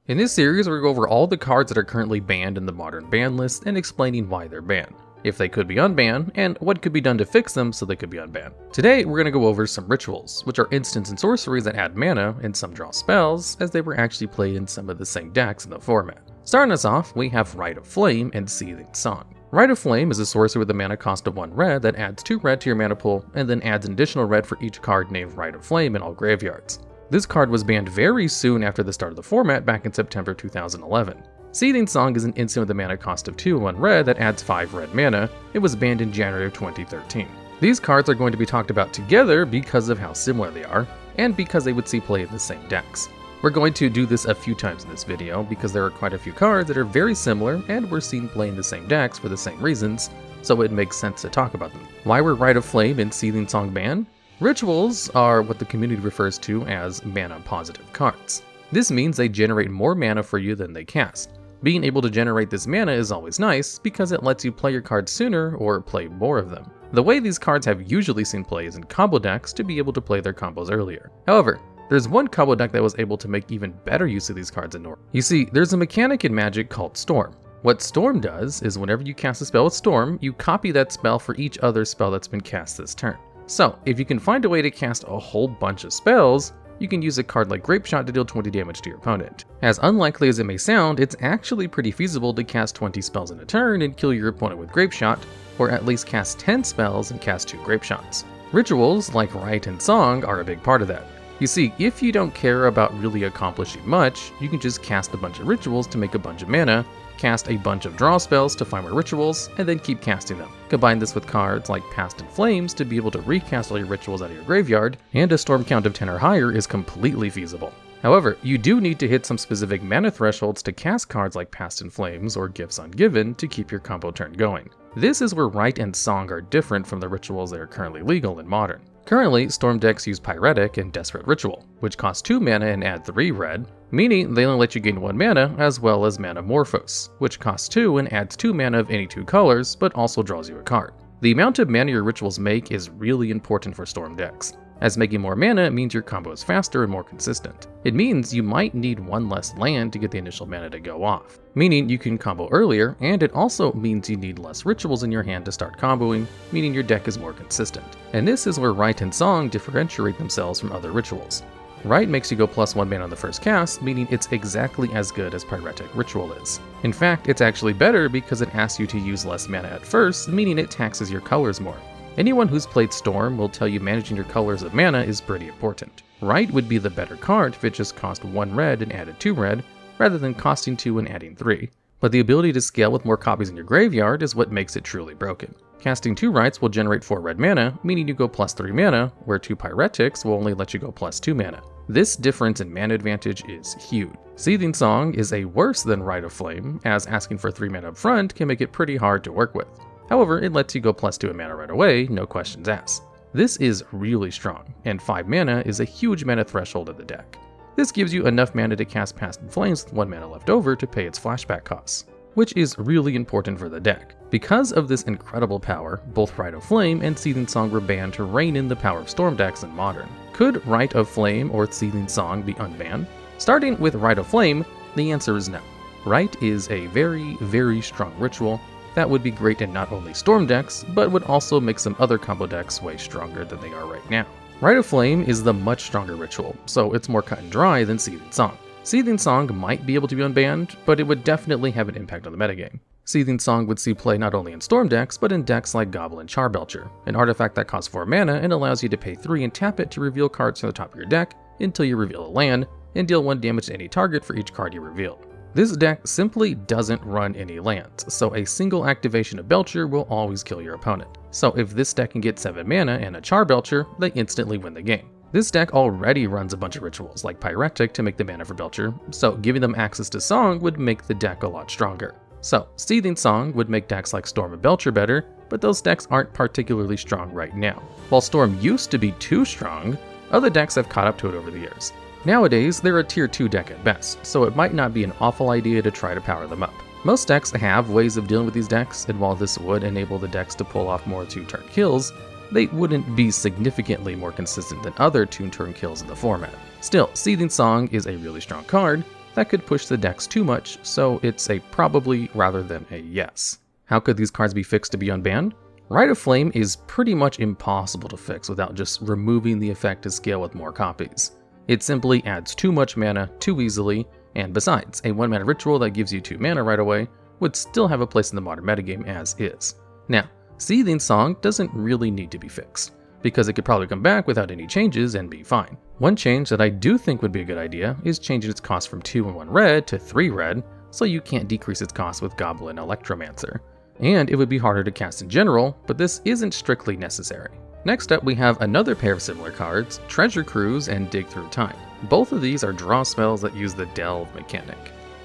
In this series, we're going to go over all the cards that are currently banned in the modern ban list and explaining why they're banned, if they could be unbanned, and what could be done to fix them so they could be unbanned. Today, we're going to go over some rituals, which are instants and sorceries that add mana and some draw spells, as they were actually played in some of the same decks in the format. Starting us off, we have Rite of Flame and Seething Song. Rite of Flame is a sorcery with a mana cost of 1 red that adds 2 red to your mana pool, and then adds an additional red for each card named Rite of Flame in all graveyards. This card was banned very soon after the start of the format back in September 2011. Seething Song is an instant with a mana cost of 2 and 1 red that adds 5 red mana. It was banned in January of 2013. These cards are going to be talked about together because of how similar they are, and because they would see play in the same decks. We're going to do this a few times in this video because there are quite a few cards that are very similar and we're seeing play in the same decks for the same reasons, so it makes sense to talk about them. Why were Rite of Flame and Seething Song banned? Rituals are what the community refers to as mana-positive cards. This means they generate more mana for you than they cast. Being able to generate this mana is always nice because it lets you play your cards sooner or play more of them. The way these cards have usually seen play is in combo decks to be able to play their combos earlier. However, there's one combo deck that was able to make even better use of these cards in normal. You see, there's a mechanic in Magic called Storm. What Storm does is whenever you cast a spell with Storm, you copy that spell for each other spell that's been cast this turn. So, if you can find a way to cast a whole bunch of spells, you can use a card like Grape Shot to deal 20 damage to your opponent. As unlikely as it may sound, it's actually pretty feasible to cast 20 spells in a turn and kill your opponent with Grape Shot, or at least cast 10 spells and cast 2 Grape Shots. Rituals like Rite and Song are a big part of that. You see, if you don't care about really accomplishing much, you can just cast a bunch of rituals to make a bunch of mana, cast a bunch of draw spells to find more rituals, and then keep casting them. Combine this with cards like Past and Flames to be able to recast all your rituals out of your graveyard, and a storm count of 10 or higher is completely feasible. However, you do need to hit some specific mana thresholds to cast cards like Past and Flames or Gifts Ungiven to keep your combo turn going. This is where Rite and Song are different from the rituals that are currently legal in Modern. Currently, Storm decks use Pyretic and Desperate Ritual, which cost 2 mana and add 3 red, meaning they only let you gain 1 mana, as well as Mana Morphos, which costs 2 and adds 2 mana of any 2 colors, but also draws you a card. The amount of mana your rituals make is really important for Storm decks, as making more mana means your combo is faster and more consistent. It means you might need 1 less land to get the initial mana to go off, meaning you can combo earlier, and it also means you need less rituals in your hand to start comboing, meaning your deck is more consistent. And this is where Rite and Song differentiate themselves from other rituals. Rite makes you go +1 mana on the first cast, meaning it's exactly as good as Pyretic Ritual is. In fact, it's actually better because it asks you to use less mana at first, meaning it taxes your colors more. Anyone who's played Storm will tell you managing your colors of mana is pretty important. Rite would be the better card if it just cost 1 red and added 2 red, rather than costing 2 and adding 3. But the ability to scale with more copies in your graveyard is what makes it truly broken. Casting 2 Rites will generate 4 red mana, meaning you go +3 mana, where 2 Pyretics will only let you go +2 mana. This difference in mana advantage is huge. Seething Song is a worse than Rite of Flame, as asking for 3 mana up front can make it pretty hard to work with. However, it lets you go +2 in mana right away, no questions asked. This is really strong, and 5 mana is a huge mana threshold of the deck. This gives you enough mana to cast Past and Flames with 1 mana left over to pay its flashback costs, which is really important for the deck. Because of this incredible power, both Rite of Flame and Seething Song were banned to rein in the power of Storm decks in Modern. Could Rite of Flame or Seething Song be unbanned? Starting with Rite of Flame, the answer is no. Rite is a very, very strong ritual that would be great in not only Storm decks, but would also make some other combo decks way stronger than they are right now. Rite of Flame is the much stronger ritual, so it's more cut and dry than Seething Song. Seething Song might be able to be unbanned, but it would definitely have an impact on the metagame. Seething Song would see play not only in Storm decks, but in decks like Goblin Charbelcher, an artifact that costs 4 mana and allows you to pay 3 and tap it to reveal cards from the top of your deck until you reveal a land, and deal 1 damage to any target for each card you reveal. This deck simply doesn't run any lands, so a single activation of Belcher will always kill your opponent. So if this deck can get 7 mana and a Charbelcher, they instantly win the game. This deck already runs a bunch of rituals like Pyretic to make the mana for Belcher, so giving them access to Song would make the deck a lot stronger. So Seething Song would make decks like Storm and Belcher better, but those decks aren't particularly strong right now. While Storm used to be too strong, other decks have caught up to it over the years. Nowadays, they're a tier 2 deck at best, so it might not be an awful idea to try to power them up. Most decks have ways of dealing with these decks, and while this would enable the decks to pull off more 2-turn kills, they wouldn't be significantly more consistent than other 2-turn kills in the format. Still, Seething Song is a really strong card, that could push the decks too much, so it's a probably rather than a yes. How could these cards be fixed to be unbanned? Rite of Flame is pretty much impossible to fix without just removing the effect to scale with more copies. It simply adds too much mana too easily, and besides, a 1-mana ritual that gives you 2 mana right away would still have a place in the modern metagame as is. Now, Seething Song doesn't really need to be fixed, because it could probably come back without any changes and be fine. One change that I do think would be a good idea is changing its cost from 2 and 1 red to 3 red, so you can't decrease its cost with Goblin Electromancer. And it would be harder to cast in general, but this isn't strictly necessary. Next up, we have another pair of similar cards, Treasure Cruise and Dig Through Time. Both of these are draw spells that use the Delve mechanic.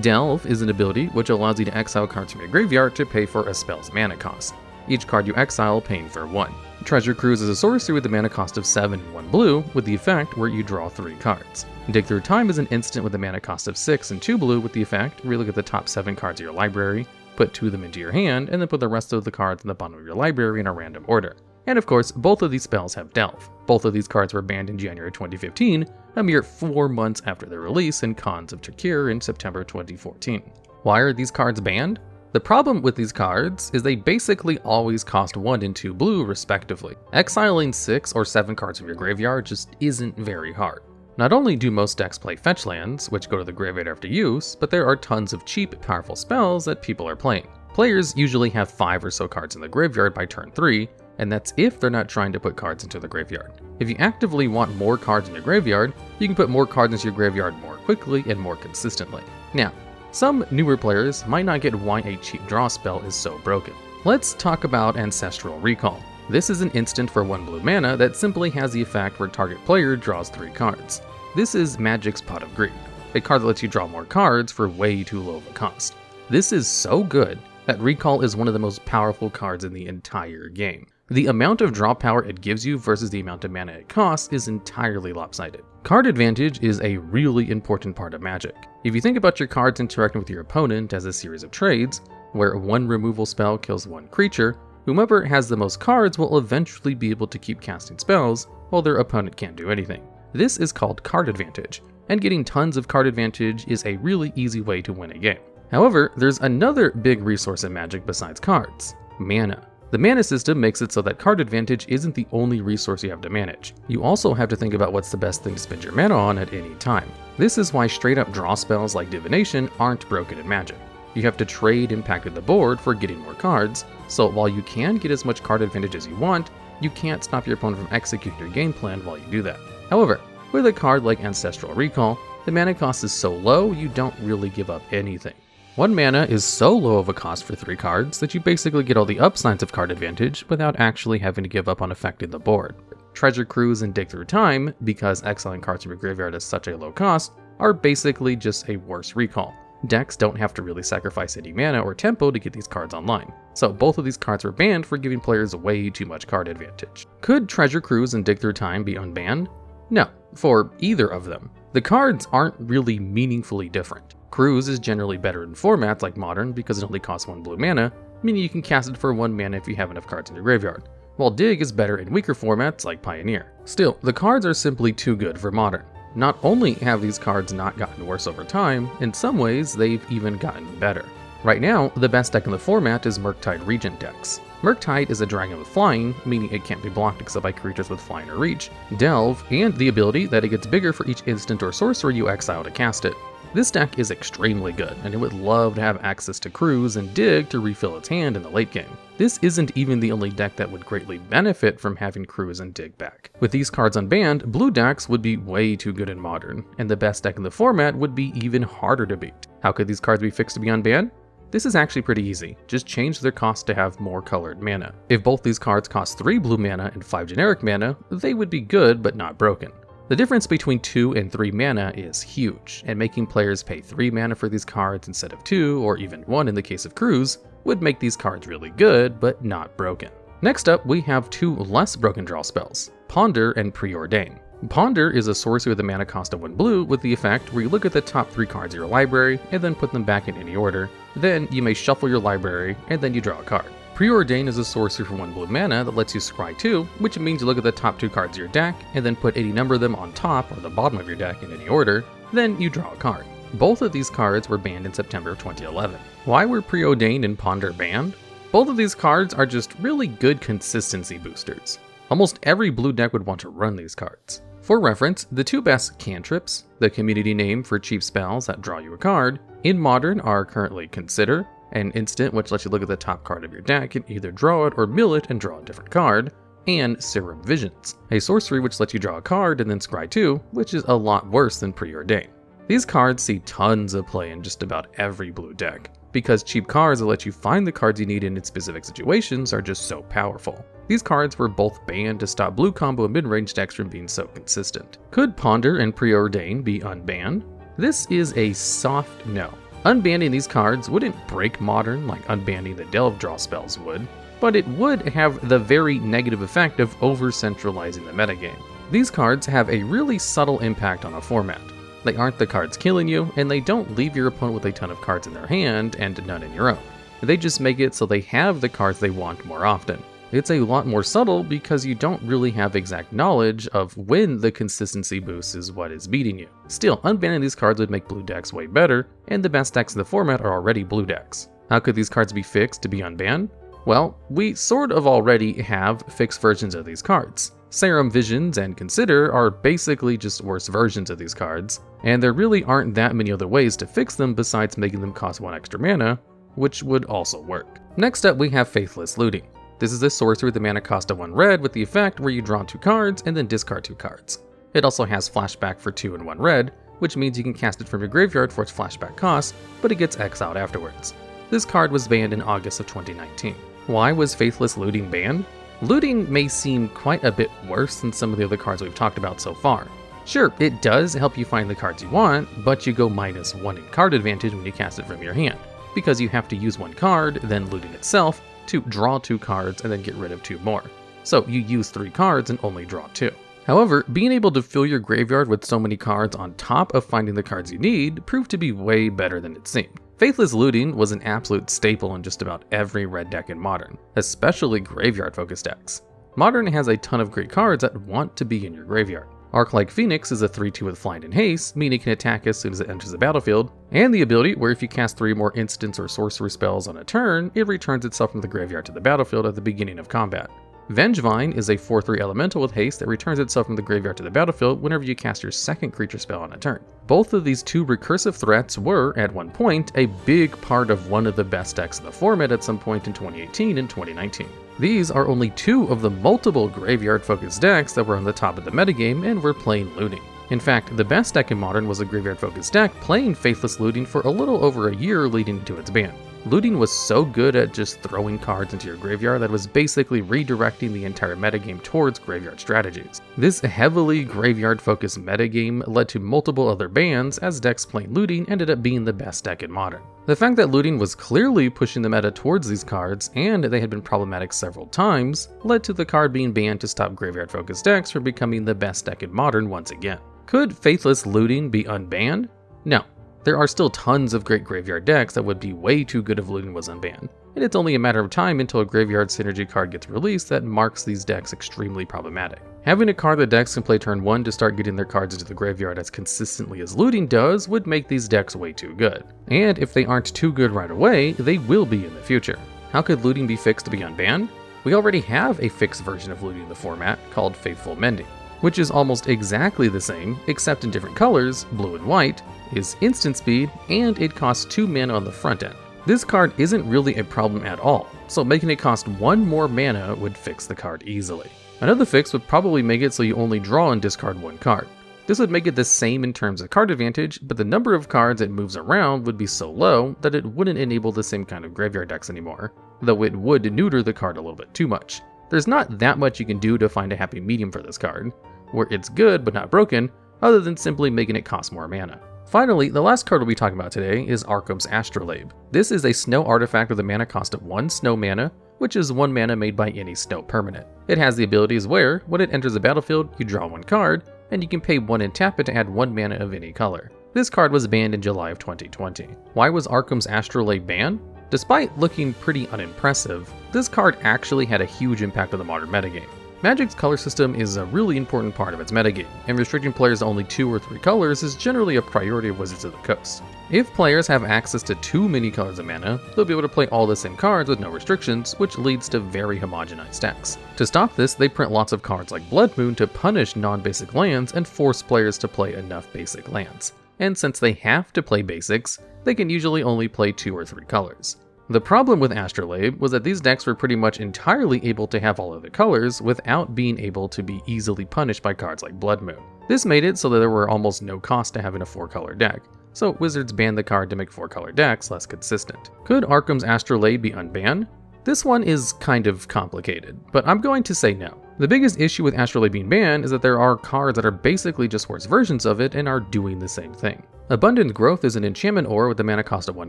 Delve is an ability which allows you to exile cards from your graveyard to pay for a spell's mana cost. Each card you exile paying for 1. Treasure Cruise is a sorcery with a mana cost of 7 and 1 blue, with the effect where you draw 3 cards. Dig Through Time is an instant with a mana cost of 6 and 2 blue, with the effect where you look at the top 7 cards of your library, put 2 of them into your hand, and then put the rest of the cards in the bottom of your library in a random order. And of course, both of these spells have Delve. Both of these cards were banned in January 2015, a mere 4 months after their release in Khans of Tarkir in September 2014. Why are these cards banned? The problem with these cards is they basically always cost 1 and 2 blue respectively. Exiling 6 or 7 cards from your graveyard just isn't very hard. Not only do most decks play fetch lands, which go to the graveyard after use, but there are tons of cheap, powerful spells that people are playing. Players usually have 5 or so cards in the graveyard by turn 3, and that's if they're not trying to put cards into the graveyard. If you actively want more cards in your graveyard, you can put more cards into your graveyard more quickly and more consistently. Now, some newer players might not get why a cheap draw spell is so broken. Let's talk about Ancestral Recall. This is an instant for 1 blue mana that simply has the effect where target player draws 3 cards. This is Magic's Pot of Greed, a card that lets you draw more cards for way too low of a cost. This is so good that Recall is one of the most powerful cards in the entire game. The amount of draw power it gives you versus the amount of mana it costs is entirely lopsided. Card advantage is a really important part of Magic. If you think about your cards interacting with your opponent as a series of trades, where 1 removal spell kills 1 creature, whomever has the most cards will eventually be able to keep casting spells while their opponent can't do anything. This is called card advantage, and getting tons of card advantage is a really easy way to win a game. However, there's another big resource in Magic besides cards: mana. The mana system makes it so that card advantage isn't the only resource you have to manage. You also have to think about what's the best thing to spend your mana on at any time. This is why straight up draw spells like Divination aren't broken in Magic. You have to trade impact of the board for getting more cards, so while you can get as much card advantage as you want, you can't stop your opponent from executing your game plan while you do that. However, with a card like Ancestral Recall, the mana cost is so low you don't really give up anything. 1 mana is so low of a cost for 3 cards that you basically get all the upsides of card advantage without actually having to give up on affecting the board. Treasure Cruise and Dig Through Time, because exiling cards from your graveyard is such a low cost, are basically just a worse recall. Decks don't have to really sacrifice any mana or tempo to get these cards online, so both of these cards were banned for giving players way too much card advantage. Could Treasure Cruise and Dig Through Time be unbanned? No, for either of them. The cards aren't really meaningfully different. Cruise is generally better in formats like Modern because it only costs 1 blue mana, meaning you can cast it for 1 mana if you have enough cards in your graveyard, while Dig is better in weaker formats like Pioneer. Still, the cards are simply too good for Modern. Not only have these cards not gotten worse over time, in some ways they've even gotten better. Right now, the best deck in the format is Murktide Regent decks. Murktide is a dragon with flying, meaning it can't be blocked except by creatures with flying or reach, Delve, and the ability that it gets bigger for each instant or sorcery you exile to cast it. This deck is extremely good, and it would love to have access to Cruise and Dig to refill its hand in the late game. This isn't even the only deck that would greatly benefit from having Cruise and Dig back. With these cards unbanned, blue decks would be way too good in Modern, and the best deck in the format would be even harder to beat. How could these cards be fixed to be unbanned? This is actually pretty easy, just change their cost to have more colored mana. If both these cards cost 3 blue mana and 5 generic mana, they would be good but not broken. The difference between 2 and 3 mana is huge, and making players pay 3 mana for these cards instead of 2, or even 1 in the case of Cruise, would make these cards really good, but not broken. Next up, we have 2 less broken draw spells, Ponder and Preordain. Ponder is a sorcery with a mana cost of 1 blue with the effect where you look at the top 3 cards of your library and then put them back in any order. Then you may shuffle your library and then you draw a card. Preordain is a sorcery for 1 blue mana that lets you scry 2, which means you look at the top 2 cards of your deck and then put any number of them on top or the bottom of your deck in any order, then you draw a card. Both of these cards were banned in September of 2011. Why were Preordain and Ponder banned? Both of these cards are just really good consistency boosters. Almost every blue deck would want to run these cards. For reference, the two best cantrips, the community name for cheap spells that draw you a card, in Modern are currently Consider, an instant which lets you look at the top card of your deck and either draw it or mill it and draw a different card, and Serum Visions, a sorcery which lets you draw a card and then scry 2, which is a lot worse than Preordain. These cards see tons of play in just about every blue deck, because cheap cards that let you find the cards you need in specific situations are just so powerful. These cards were both banned to stop blue combo and mid-range decks from being so consistent. Could Ponder and Preordain be unbanned? This is a soft no. Unbanning these cards wouldn't break Modern like unbanning the Delve Draw spells would, but it would have the very negative effect of over-centralizing the metagame. These cards have a really subtle impact on a format. They aren't the cards killing you, and they don't leave your opponent with a ton of cards in their hand and none in your own. They just make it so they have the cards they want more often. It's a lot more subtle because you don't really have exact knowledge of when the consistency boost is what is beating you. Still, unbanning these cards would make blue decks way better, and the best decks in the format are already blue decks. How could these cards be fixed to be unbanned? Well, we sort of already have fixed versions of these cards. Serum Visions and Consider are basically just worse versions of these cards, and there really aren't that many other ways to fix them besides making them cost 1 extra mana, which would also work. Next up we have Faithless Looting. This is a sorcery with the mana cost of 1 red with the effect where you draw 2 cards and then discard 2 cards. It also has flashback for 2 and 1 red, which means you can cast it from your graveyard for its flashback cost, but it gets exiled afterwards. This card was banned in August of 2019. Why was Faithless Looting banned? Looting may seem quite a bit worse than some of the other cards we've talked about so far. Sure, it does help you find the cards you want, but you go -1 in card advantage when you cast it from your hand, because you have to use 1 card, then looting itself, to draw 2 cards and then get rid of 2 more. So you use 3 cards and only draw 2. However, being able to fill your graveyard with so many cards on top of finding the cards you need proved to be way better than it seemed. Faithless Looting was an absolute staple in just about every red deck in Modern, especially graveyard-focused decks. Modern has a ton of great cards that want to be in your graveyard. Arc-like Phoenix is a 3/2 with Flying and Haste, meaning it can attack as soon as it enters the battlefield, and the ability where if you cast 3 more instants or sorcery spells on a turn, it returns itself from the graveyard to the battlefield at the beginning of combat. Vengevine is a 4/3 elemental with haste that returns itself from the graveyard to the battlefield whenever you cast your second creature spell on a turn. Both of these 2 recursive threats were, at one point, a big part of one of the best decks in the format at some point in 2018 and 2019. These are only 2 of the multiple graveyard-focused decks that were on the top of the metagame and were playing Looting. In fact, the best deck in Modern was a graveyard-focused deck playing Faithless Looting for a little over a year leading into its ban. Looting was so good at just throwing cards into your graveyard that it was basically redirecting the entire metagame towards graveyard strategies. This heavily graveyard-focused metagame led to multiple other bans, as decks playing Looting ended up being the best deck in Modern. The fact that Looting was clearly pushing the meta towards these cards, and they had been problematic several times, led to the card being banned to stop graveyard-focused decks from becoming the best deck in Modern once again. Could Faithless Looting be unbanned? No. There are still tons of great graveyard decks that would be way too good if Looting was unbanned, and it's only a matter of time until a graveyard synergy card gets released that marks these decks extremely problematic. Having a card that decks can play turn 1 to start getting their cards into the graveyard as consistently as Looting does would make these decks way too good. And if they aren't too good right away, they will be in the future. How could Looting be fixed to be unbanned? We already have a fixed version of Looting in the format called Faithful Mending, which is almost exactly the same, except in different colors, blue and white, is instant speed, and it costs 2 mana on the front end. This card isn't really a problem at all, so making it cost 1 more mana would fix the card easily. Another fix would probably make it so you only draw and discard 1 card. This would make it the same in terms of card advantage, but the number of cards it moves around would be so low that it wouldn't enable the same kind of graveyard decks anymore, though it would neuter the card a little bit too much. There's not that much you can do to find a happy medium for this card, where it's good but not broken, other than simply making it cost more mana. Finally, the last card we'll be talking about today is Arcum's Astrolabe. This is a snow artifact with a mana cost of 1 snow mana, which is 1 mana made by any snow permanent. It has the abilities where, when it enters the battlefield, you draw 1 card, and you can pay 1 and tap it to add 1 mana of any color. This card was banned in July of 2020. Why was Arcum's Astrolabe banned? Despite looking pretty unimpressive, this card actually had a huge impact on the Modern metagame. Magic's color system is a really important part of its metagame, and restricting players to only 2 or 3 colors is generally a priority of Wizards of the Coast. If players have access to too many colors of mana, they'll be able to play all the same cards with no restrictions, which leads to very homogenized decks. To stop this, they print lots of cards like Blood Moon to punish non-basic lands and force players to play enough basic lands. And since they have to play basics, they can usually only play 2 or 3 colors. The problem with Astrolabe was that these decks were pretty much entirely able to have all of the colors without being able to be easily punished by cards like Blood Moon. This made it so that there were almost no cost to having a 4-color deck, so Wizards banned the card to make 4-color decks less consistent. Could Arcum's Astrolabe be unbanned? This one is kind of complicated, but I'm going to say no. The biggest issue with Astrolabe being banned is that there are cards that are basically just worse versions of it and are doing the same thing. Abundant Growth is an enchantment ore with a mana cost of 1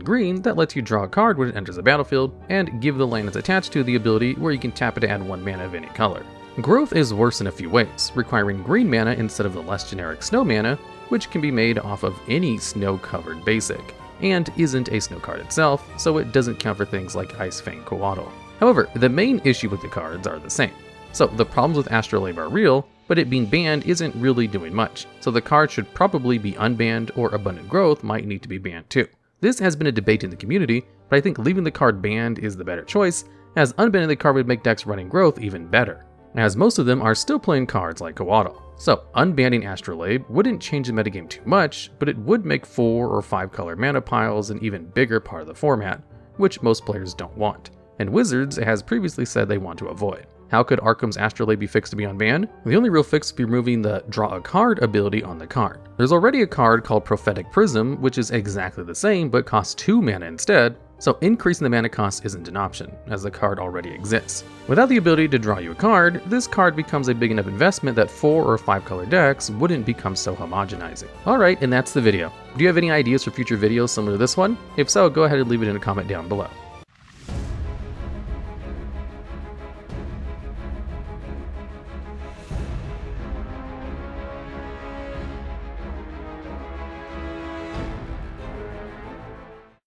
green that lets you draw a card when it enters the battlefield, and give the land it's attached to the ability where you can tap it to add 1 mana of any color. Growth is worse in a few ways, requiring green mana instead of the less generic snow mana, which can be made off of any snow-covered basic, and isn't a snow card itself, so it doesn't count for things like Icefang Coatl. However, the main issue with the cards are the same. So the problems with Astrolabe are real, but it being banned isn't really doing much, so the card should probably be unbanned, or Abundant Growth might need to be banned too. This has been a debate in the community, but I think leaving the card banned is the better choice, as unbanning the card would make decks running Growth even better, as most of them are still playing cards like Coatl. So unbanning Astrolabe wouldn't change the metagame too much, but it would make 4 or 5 color mana piles an even bigger part of the format, which most players don't want, and Wizards has previously said they want to avoid. How could Arcum's Astrolabe be fixed to be unbanned? The only real fix would be removing the draw a card ability on the card. There's already a card called Prophetic Prism, which is exactly the same but costs 2 mana instead, so increasing the mana cost isn't an option, as the card already exists. Without the ability to draw you a card, this card becomes a big enough investment that 4 or 5 color decks wouldn't become so homogenizing. Alright, and that's the video. Do you have any ideas for future videos similar to this one? If so, go ahead and leave it in a comment down below.